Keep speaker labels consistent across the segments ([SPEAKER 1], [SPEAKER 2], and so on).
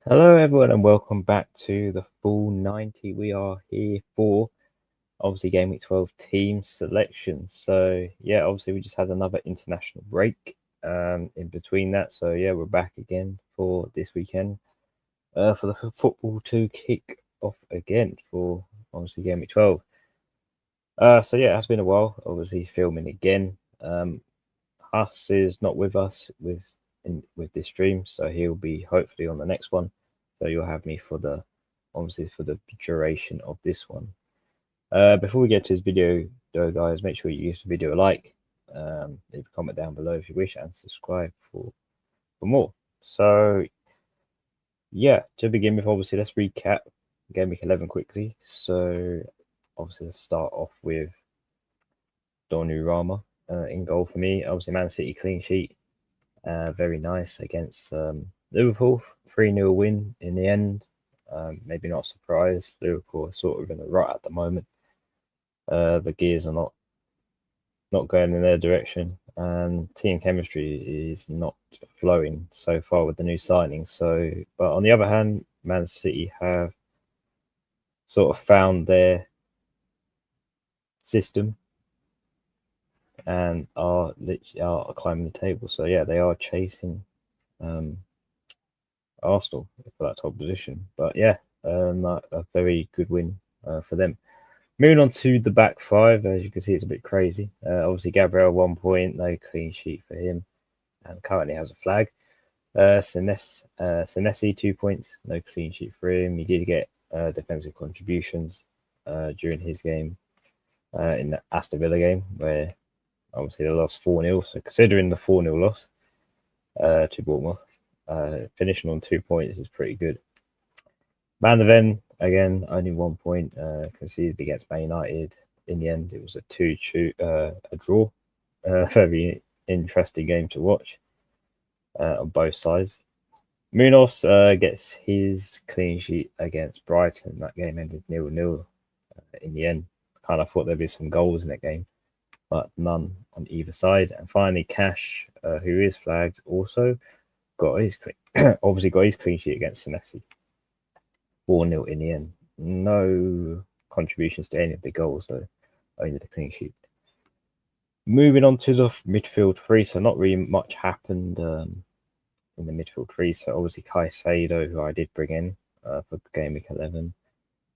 [SPEAKER 1] Hello, everyone, and welcome back to the full 90. We are here for obviously Gameweek 12 team selection. So, yeah, obviously, we just had another international break in between that. So, yeah, we're back again for this weekend for the football to kick off again for obviously Gameweek 12. So, yeah, it has been a while, obviously, filming again. Huss is not with us with this stream, so he'll be hopefully on the next one. So you'll have me for the obviously for the duration of this one. Before we get to this video, though, guys, make sure you give the video a like, leave a comment down below if you wish, and subscribe for more. So yeah, to begin with, obviously let's recap Game Week 11 quickly. So obviously let's start off with Donnarumma in goal for me. Obviously Man City clean sheet. Very nice against Liverpool. 3-0 win in the end. Maybe not a surprise. Liverpool are sort of in the rut at the moment. The gears are not going in their direction, and team chemistry is not flowing so far with the new signings. So, but on the other hand, Man City have sort of found their system and are climbing the table. So yeah, they are chasing Arsenal for that top position. But yeah, a very good win for them. Moving on to the back five, as you can see, it's a bit crazy. Obviously, Gabriel 1 point, no clean sheet for him, and currently has a flag. Senesi 2 points, no clean sheet for him. He did get defensive contributions during his game in the Aston Villa game, where obviously they lost 4-0. So considering the 4-0 loss to Bournemouth, finishing on 2 points is pretty good. Van der Ven, again, only 1 point, conceded against Man United. In the end, it was a draw. Very interesting game to watch on both sides. Munoz gets his clean sheet against Brighton. That game ended 0-0 in the end. Kind of thought there'd be some goals in that game, but none on either side. And finally, Cash, who is flagged, also got his obviously got his clean sheet against Senesi. 4-0 in the end. No contributions to any of the goals, though, only the clean sheet. Moving on to the midfield three, so not really much happened in the midfield three. So obviously Caicedo, who I did bring in for Game Week 11,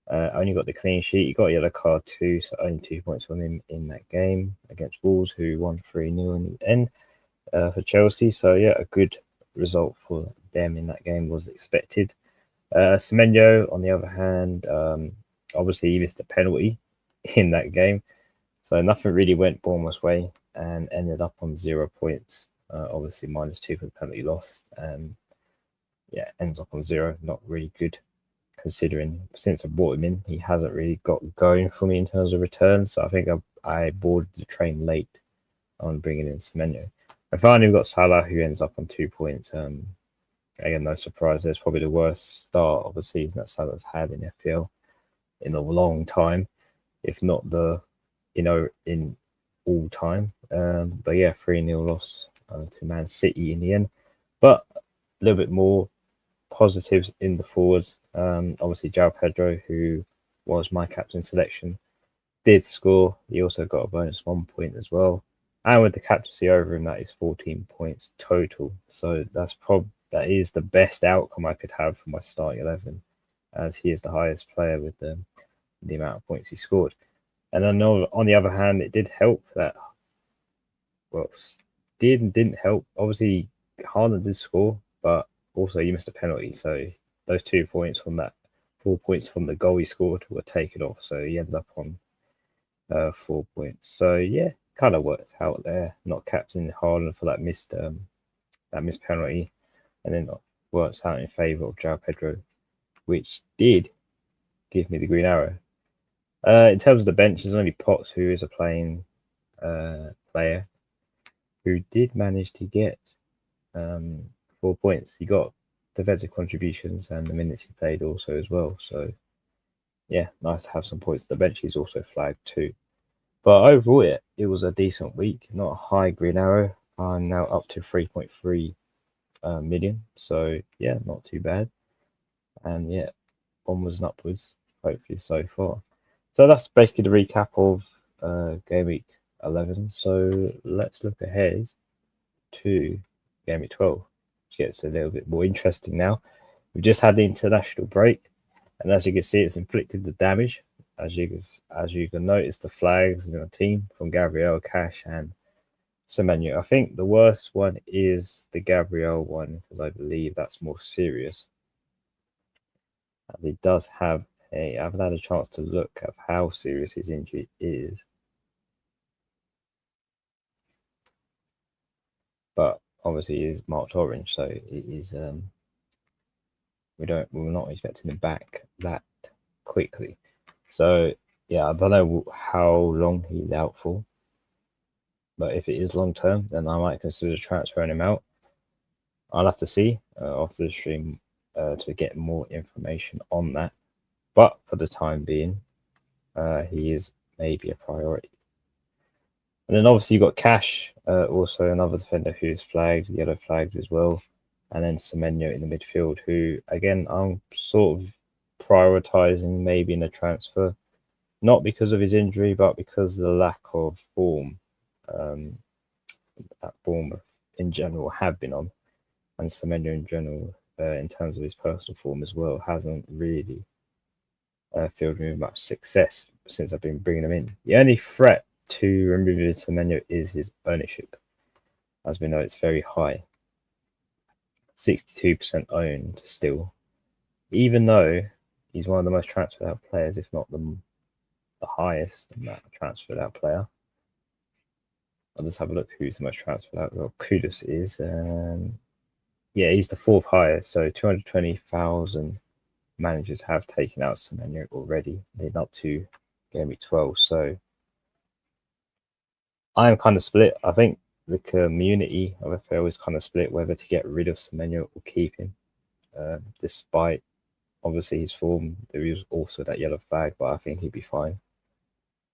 [SPEAKER 1] only got the clean sheet. He got a yellow card too, so only 2 points from him in that game against Wolves, who won 3-0 in the end for Chelsea. So yeah, a good result for them in that game was expected. Semenyo, on the other hand, obviously he missed a penalty in that game, so nothing really went Bournemouth's way and ended up on 0 points. Obviously -2 for the penalty loss, and yeah, ends up on 0. Not really good considering since I brought him in, he hasn't really got going for me in terms of returns. So I think I boarded the train late on bringing in Semenyo. And finally, we've got Salah, who ends up on 2 points. Again, no surprise. There's probably the worst start of the season that Salah's had in FPL in a long time, if not in all time. But yeah, 3-0 loss to Man City in the end. But a little bit more positives in the forwards. Obviously, João Pedro, who was my captain selection, did score. He also got a bonus 1 point as well. And with the captaincy over him, that is 14 points total. So that is the best outcome I could have for my starting 11, as he is the highest player with the amount of points he scored. And then on the other hand, it did help that, well, did and didn't help. Obviously, Haaland did score, but also you missed a penalty. So those 2 points from that, 4 points from the goal he scored were taken off. So he ended up on 4 points. So yeah, kind of worked out there. Not captaining Haaland for that missed penalty, and then works out in favour of João Pedro, which did give me the green arrow. In terms of the bench, there's only Potts, who is a playing player, who did manage to get 4 points. He got defensive contributions and the minutes he played also as well. So yeah, nice to have some points. The bench is also flagged too. But overall, it was a decent week. Not a high green arrow. I'm now up to 3.3 million. So yeah, not too bad. And yeah, onwards and upwards, hopefully so far. So that's basically the recap of Game Week 11. So let's look ahead to Game Week 12, which gets a little bit more interesting now. We've just had the international break, and as you can see, it's inflicted the damage. As you can notice, the flags in the team from Gabriel, Cash, and Semenyo. I think the worst one is the Gabriel one because I believe that's more serious. And he does have I haven't had a chance to look at how serious his injury is, but obviously he is marked orange, so it is. We're not expecting him back that quickly. So yeah, I don't know how long he's out for, but if it is long term, then I might consider transferring him out. I'll have to see after the stream to get more information on that. But for the time being, he is maybe a priority. And then obviously you've got Cash, also another defender who's flagged, yellow flagged as well. And then Semenyo in the midfield, who, again, I'm sort of prioritising maybe in the transfer. Not because of his injury, but because of the lack of form that Bournemouth in general have been on. And Semenyo in general, in terms of his personal form as well, hasn't really filled me with much success since I've been bringing him in. The only threat to removing Semenyo is his ownership. As we know, it's very high. 62% owned still. Even though he's one of the most transferred out players, if not the highest amount of transferred out player. I'll just have a look who's the most transferred out. Well, Kudus is. Yeah, he's the fourth highest. So 220,000 managers have taken out Semenyo already, leading up to Game Week 12. So I am kind of split. I think the community of FPL is kind of split whether to get rid of Semenyo or keep him, despite obviously his form. There is also that yellow flag, but I think he'd be fine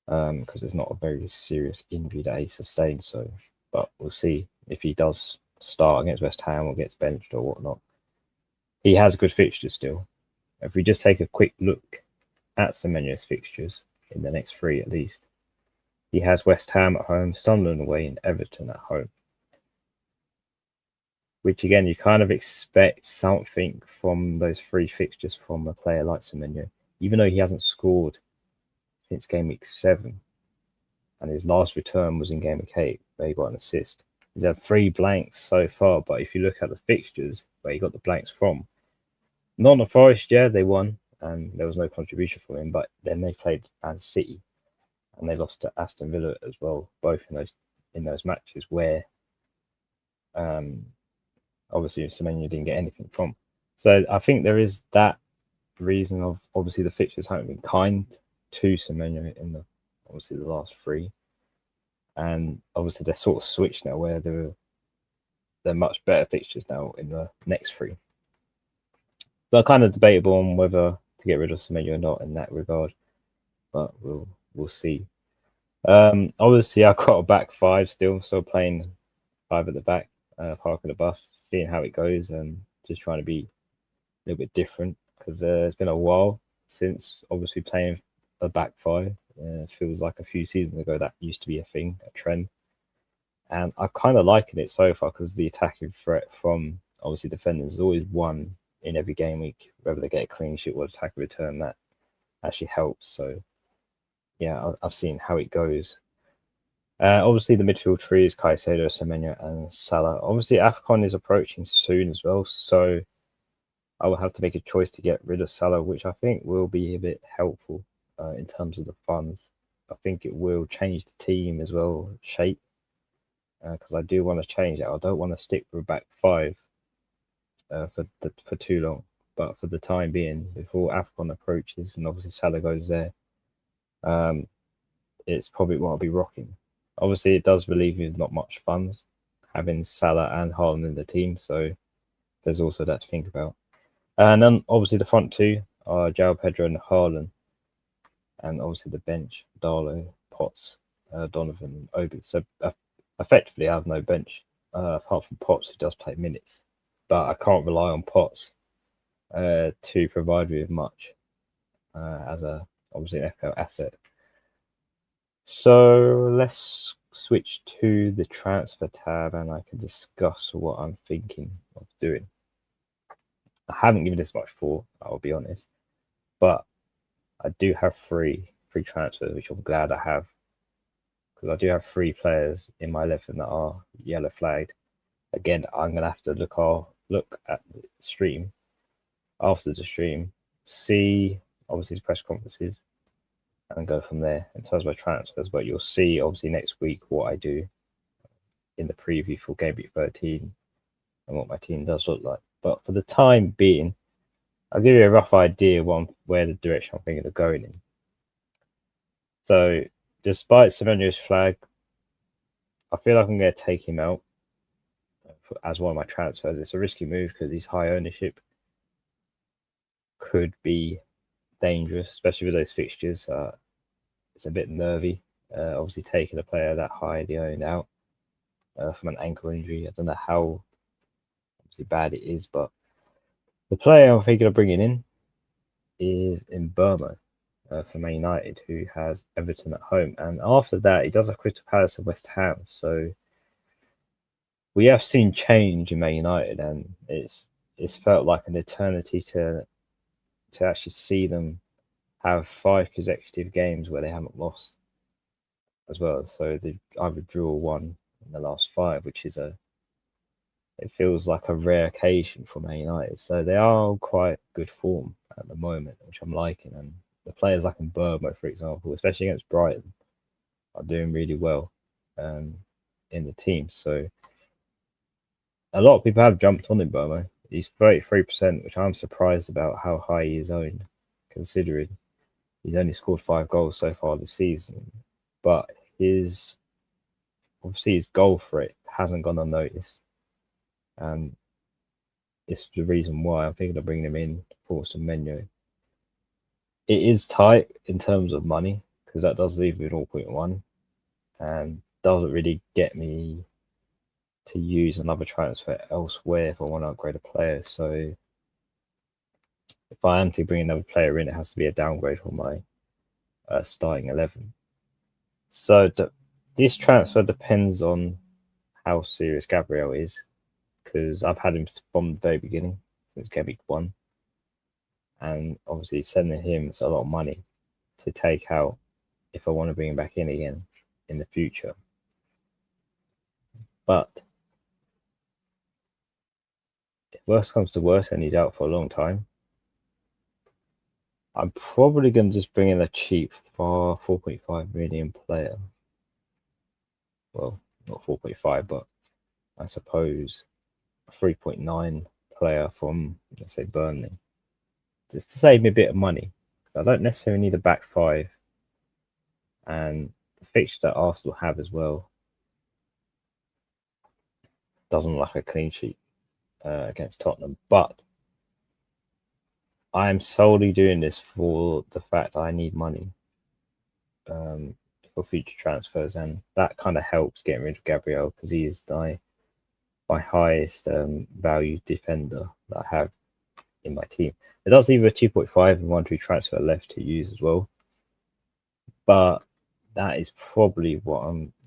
[SPEAKER 1] because it's not a very serious injury that he sustained. So, but we'll see if he does start against West Ham or gets benched or whatnot. He has good fixtures still. If we just take a quick look at Semenyo's fixtures in the next three at least, he has West Ham at home, Sunderland away, and Everton at home. Which again, you kind of expect something from those three fixtures from a player like Semenyo, even though he hasn't scored since Game Week 7. And his last return was in Game Week 8, where he got an assist. He's had 3 blanks so far, but if you look at the fixtures where he got the blanks from, Nottingham Forest, yeah, they won, and there was no contribution from him, but then they played Man City, and they lost to Aston Villa as well, both in those matches where obviously Semenyo didn't get anything from. So I think there is that reason of obviously the fixtures haven't been kind to Semenyo in the obviously the last 3, and obviously they're sort of switched now where they're much better fixtures now in the next 3. So kind of debatable on whether to get rid of Semenyo or not in that regard, but we'll see. Obviously I've got a back 5 still playing 5 at the back, parking the bus, seeing how it goes, and just trying to be a little bit different because it's been a while since obviously playing a back 5. It feels like a few seasons ago that used to be a thing, a trend, and I'm kind of liking it so far because the attacking threat from obviously defenders is always one in every game week, whether they get a clean sheet or attack return. That actually helps. So yeah, I've seen how it goes. Obviously, the midfield 3 is Caicedo, Semenyo, and Salah. Obviously, AFCON is approaching soon as well, so I will have to make a choice to get rid of Salah, which I think will be a bit helpful in terms of the funds. I think it will change the team as well, shape, because I do want to change it. I don't want to stick with back 5 for too long. But for the time being, before AFCON approaches and obviously Salah goes there, it's probably what I'll be rocking. Obviously, it does relieve you not much funds having Salah and Haaland in the team, so there's also that to think about. And then obviously the front 2 are João Pedro and Haaland, and obviously the bench, Darlow, Potts, Donovan, and Obi. So effectively, I have no bench apart from Potts, who does play minutes, but I can't rely on Potts to provide me with much as a obviously an FPL asset. So let's switch to the transfer tab and I can discuss what I'm thinking of doing. I haven't given this much thought, I'll be honest, but I do have three transfers, which I'm glad I have, because I do have 3 players in my 11 that are yellow flagged. Again, I'm gonna have to look at the stream after the stream, see obviously the press conferences, and go from there in terms of my transfers. But you'll see obviously next week what I do in the preview for Gameweek 13 and what my team does look like. But for the time being, I'll give you a rough idea on where the direction I'm thinking of going in. So, despite Semenyo's flag, I feel like I'm going to take him out as one of my transfers. It's a risky move because he's high ownership. Could be dangerous, especially with those fixtures. It's a bit nervy. Obviously, taking a player that highly owned out from an ankle injury. I don't know how obviously bad it is, but the player I'm thinking of bringing in is in Burma for Man United, who has Everton at home. And after that, he does have Crystal Palace and West Ham. So we have seen change in Man United, and it's felt like an eternity to actually see them have 5 consecutive games where they haven't lost as well. So they either drew or won in the last 5, which is it feels like a rare occasion for Man United. So they are on quite good form at the moment, which I'm liking. And the players like in Burma, for example, especially against Brighton, are doing really well in the team. So a lot of people have jumped on in Burma. He's 33%, which I'm surprised about how high he is owned, considering he's only scored 5 goals so far this season. But obviously his goal threat hasn't gone unnoticed. And it's the reason why I'm thinking of bringing him in for some menu. It is tight in terms of money, because that does leave me 0.1 and doesn't really get me to use another transfer elsewhere if I want to upgrade a player. So if I am to bring another player in, it has to be a downgrade from my starting 11. So this transfer depends on how serious Gabriel is, because I've had him from the very beginning, since Gameweek 1. And obviously sending him is a lot of money to take out if I want to bring him back in again in the future. But if worst comes to worst and he's out for a long time, I'm probably going to just bring in a cheap 4.5 million player. Well, not 4.5, but I suppose a 3.9 player from, let's say, Burnley, just to save me a bit of money. I don't necessarily need a back 5, and the fixture that Arsenal have as well doesn't look like a clean sheet against Tottenham. But I am solely doing this for the fact I need money for future transfers, and that kind of helps getting rid of Gabriel, because he is my highest value defender that I have in my team. It does leave a 2.5 and 1-2 transfer left to use as well, but that is probably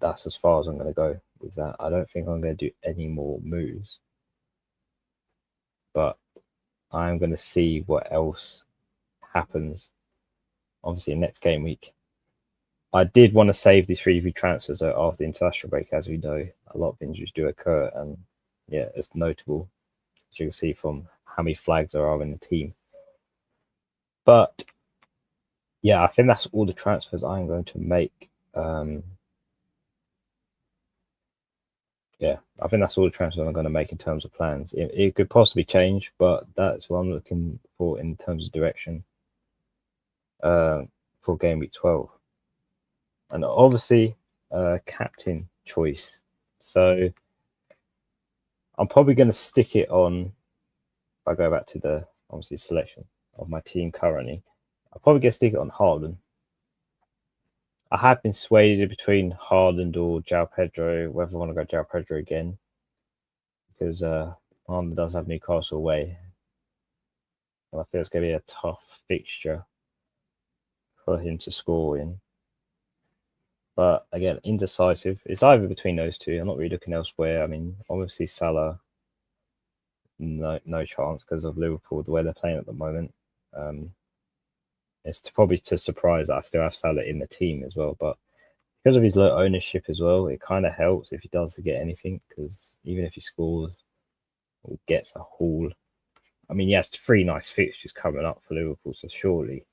[SPEAKER 1] that's as far as I'm going to go with that. I don't think I'm going to do any more moves, but I'm going to see what else happens obviously next game week. I did want to save these 3 transfers after the international break. As we know, a lot of injuries do occur, and yeah, it's notable, as you can see from how many flags there are in the team. But yeah, I think that's all the transfers I'm going to make. Yeah, I think that's all the transfers I'm going to make in terms of plans. It could possibly change, but that's what I'm looking for in terms of direction for game week 12. And obviously, captain choice. So I'm probably going to stick it on. If I go back to the obviously selection of my team currently, I'll probably get stick it on Haaland. I have been swayed between Haaland or João Pedro, whether I want to go João Pedro again, because Haaland does have Newcastle away. and I feel it's going to be a tough fixture for him to score in. But again, indecisive. It's either between those two. I'm not really looking elsewhere. I mean, obviously Salah, no chance because of Liverpool, the way they're playing at the moment. It's probably to surprise that I still have Salah in the team as well. But because of his low ownership as well, it kind of helps if he does to get anything, because even if he scores or gets a haul, I mean, he has 3 nice fixtures coming up for Liverpool, so surely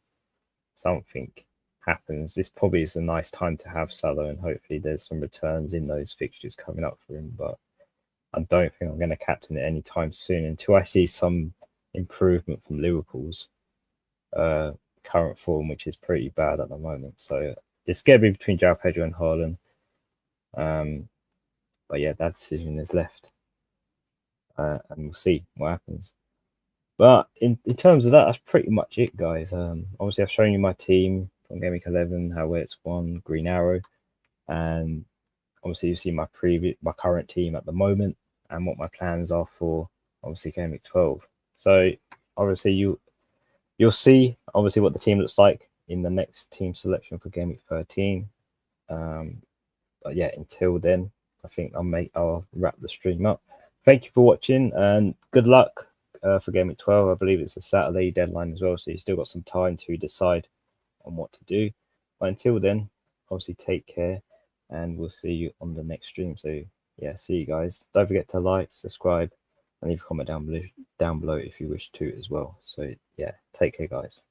[SPEAKER 1] something happens. This probably is a nice time to have Salah, and hopefully there's some returns in those fixtures coming up for him. But I don't think I'm going to captain it anytime soon until I see some improvement from Liverpool's current form, which is pretty bad at the moment. So it's going to be between João Pedro and Haaland. But yeah, that decision is left. And we'll see what happens. But in terms of that, that's pretty much it, guys. Obviously, I've shown you my team from Gameweek 11, how it's won, Green Arrow. And obviously, you've seen my current team at the moment and what my plans are for, obviously, Gameweek 12. So, obviously, you'll see, obviously, what the team looks like in the next team selection for Gameweek 13. But yeah, until then, I think I'll wrap the stream up. Thank you for watching, and good luck for Gameweek 12. I believe it's a Saturday deadline as well, so you've still got some time to decide on what to do. But until then, obviously take care, and we'll see you on the next stream. So yeah, see you guys. Don't forget to like, subscribe, and leave a comment down below if you wish to as well. So yeah, take care, guys.